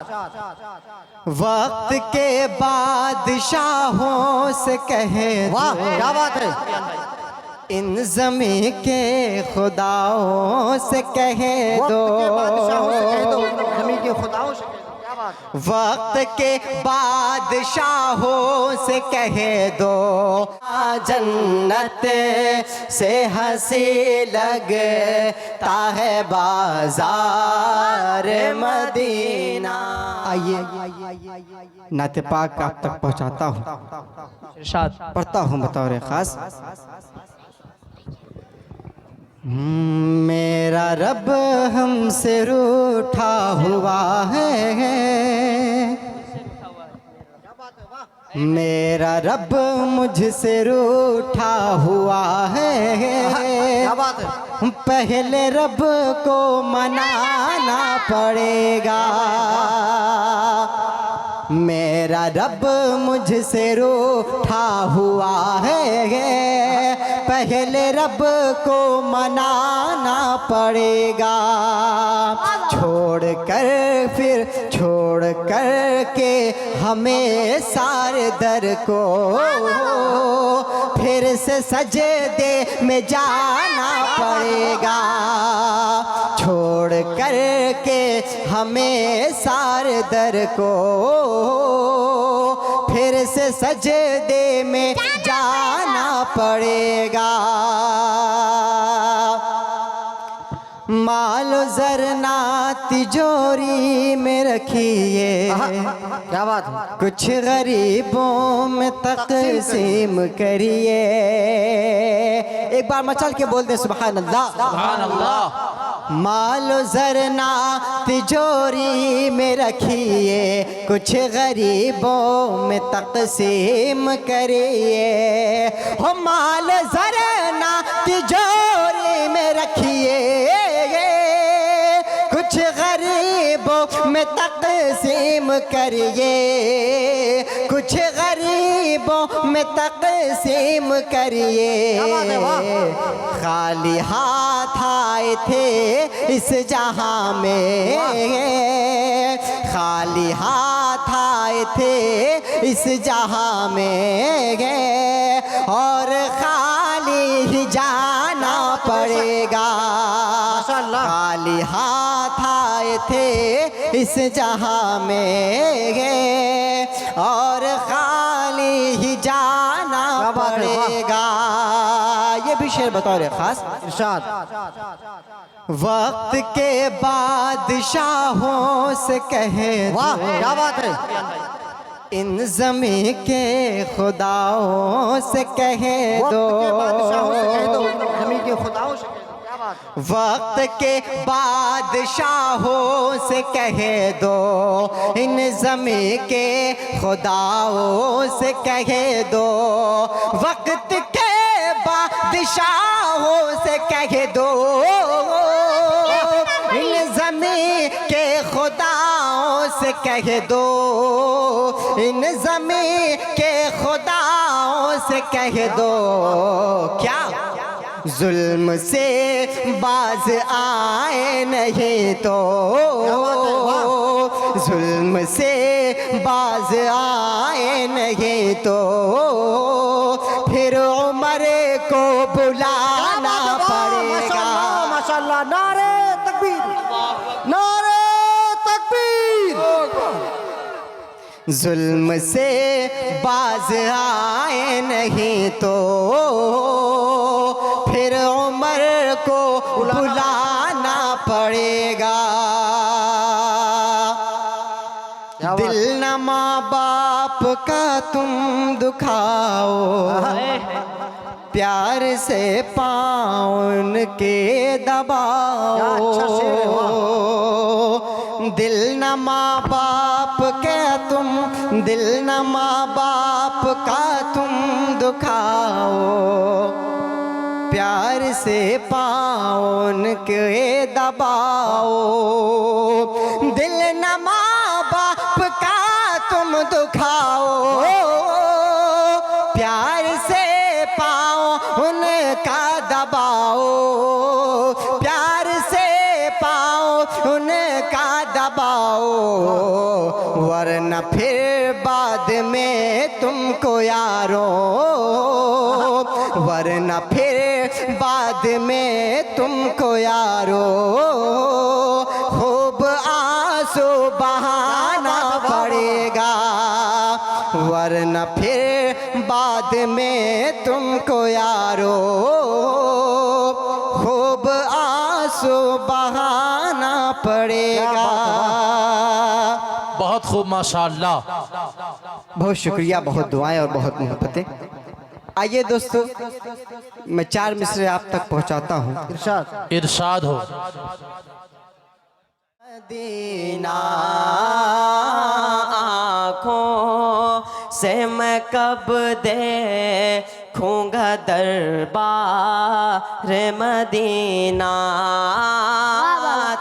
वक्त के बादशाहों से कहे वाह क्या बात है। इन ज़मीं के खुदाओं से कहे दो, ज़मीं के खुदाओं से क्या बात है। वक्त के बादशाहों से कहे दो, जन्नत से हंसी लगता है बाजार मदीना। आइए नाते पाक आप तक पहुंचाता हूँ, पढ़ता हूँ बतौर खास। मेरा रब हमसे रूठा हुआ है, मेरा रब मुझसे रूठा हुआ है। क्या बात है। पहले रब को मनाना पड़ेगा, मेरा रब मुझसे रूठा हुआ है। पहले रब को मनाना पड़ेगा, छोड़ कर के हमें सारे दर को फिर से सजदे में जाना पड़ेगा। छोड़ कर के हमें सारे दर को फिर से सजदे में जाना पड़ेगा। मालो ज़रना तिजोरी में रखिए, क्या बात है। कुछ गरीबों में तक़सीम करिए। एक बार मचल के बोल दे सुभान अल्लाह, सुभान अल्लाह। मालो ज़रना तिजोरी में रखिए, कुछ गरीबों में तक़सीम करिए। हो माल ज़रना तिजोरी में रखिए, कुछ गरीबों में तक़सीम करिए, कुछ गरीबों में तक़सीम करिए। खाली हाथ आए थे इस जहां में, खाली हाथ आए थे इस जहां में, और खाली ही जाना पड़ेगा। खाली हाथ आए थे इस जहां में, और खाली ही जाना पड़ेगा। ये भी शेर बतौर खास इरशाद। वक्त के बादशाहों से कहे, वाह क्या बात है। इन ज़मीं के खुदाओं से कहे दो, ज़मीं के खुदाओं से क्या बात है। वक्त के बादशाहों से कहे दो, इन ज़मीं के खुदाओं से कहे दो। वक्त के बादशाहों से कहे दो, इन ज़मीं के खुदाओं से कहे दो, इन ज़मीं के खुदाओं से कहे दो। क्या जुल्म से बाज आए नहीं तो, जुल्म से बाज आए नहीं तो, फिर उमर को बुलाना पड़ेगा। माशाअल्लाह, नारे तकबीर, नारे तकबीर। जुल्म से बाज आए नहीं तो, फिर उमर को बुलाना पड़ेगा। दिल न माँ बाप का तुम दुखाओ, प्यार से पाँव उनके दबाओ। दिल न माँ बाप का तुम, दिल न माँ बाप का तुम दुखाओ, प्यार से पाँव उनके दबाओ। दिल न माँ बाप का तुम दुखाओ, प्यार से पाँव उनका दबाओ, प्यार से पाँव उनका दबाओ। वरना फिर बाद में तुमको यारो, वरना फिर बाद में तुमको यारो खूब आंसू बहाना पड़ेगा, वरना फिर बाद में तुमको यारो खूब आंसू बहाना पड़ेगा। बहुत खूब माशाअल्लाह। बहुत शुक्रिया, बहुत दुआएं और बहुत मोहब्बतें। आइए दोस्तों, मैं 4 मिसरे आप तक पहुंचाता हूँ। इरशाद। इरशाद हो। मदीना आँखों से मैं कब देखूंगा दरबार मदीना,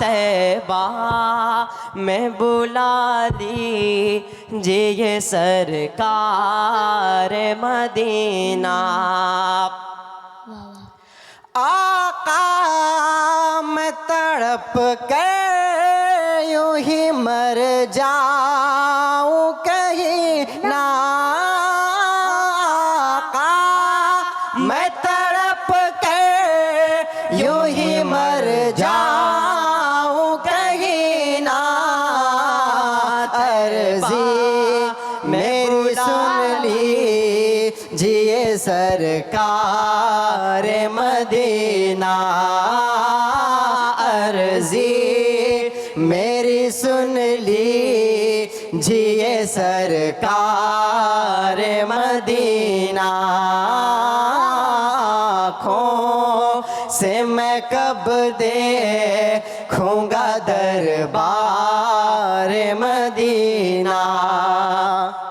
तैबा में बुला लीजिए सरकार मदीना। आका मैं तड़प कर यूं ही मर जाऊं कहीं ना, आका मैं तड़प कर यूं ही मर जाऊं कहीं ना, अर्जी मेरी सुन लीजिए सरकार मदीना, अर्जी मेरी सुन लीजिए सरकार मदीना। आँखों से मैं कब देखूंगा दरबार मदीना,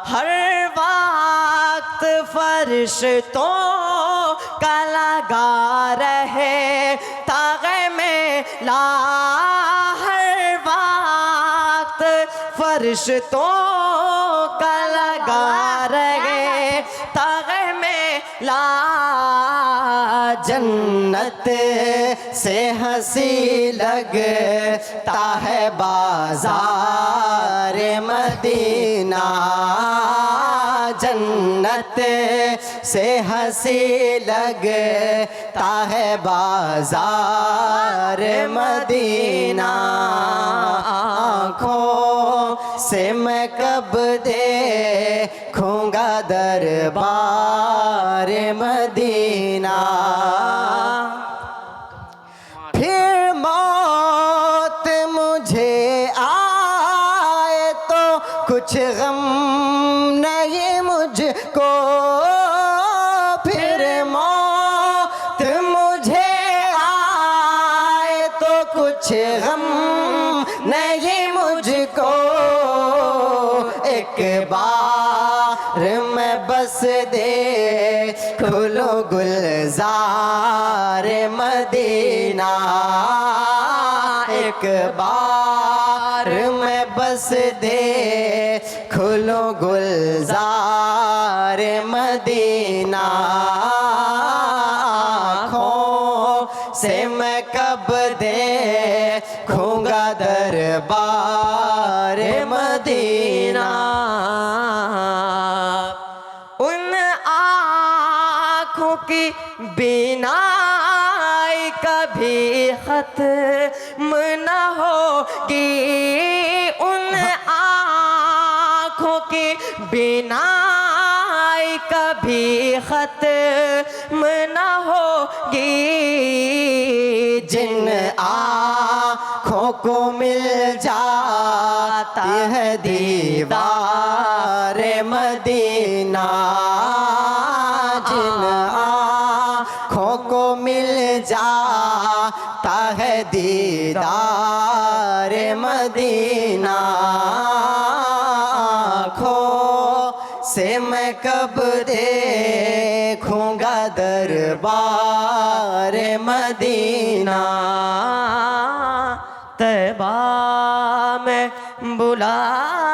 हर वक्त फरिश्तों का लगा रहे तागे में ला, हर वक्त फरिश्तों का लगा रहे तागे में ला, जन्नत से हंसी लगता है बाजार मदीना, जन्नत से हंसी लगता है बाजार मदीना। आँखों से मैं कब देखूंगा दरबार मदीना, फिर मौत मुझे आए तो कुछ गम नहीं मुझको, फिर मौत मुझे आए तो कुछ गम नहीं मुझको, एक बार मैं बस देखो लो गुलजार मदीना, एक बार मैं बस देखो लो गुलजार मदीना। आँखों से मैं कब देखूंगा दरबार मदीना, उन आँखों की बीनाई कभी खत्म न होगी, उन आँखों की बीनाई कभी खत्म न होगी, जिन आँखों को मिल जाता है दीवार मदीना, जिन आँखों को मिल जाता है दीदार मदीना। आँखों से मैं कब देखूंगा दरबार मदीना, तैबा में बुला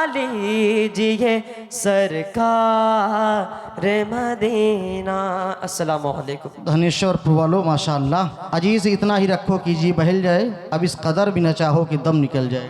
लीजिए सरकार मदीना। अस्सलामु अलैकुम। धनेश्वर वालो माशाअल्लाह। अजीज इतना ही रखो कि जी बहल जाए, अब इस कदर भी न चाहो कि दम निकल जाए।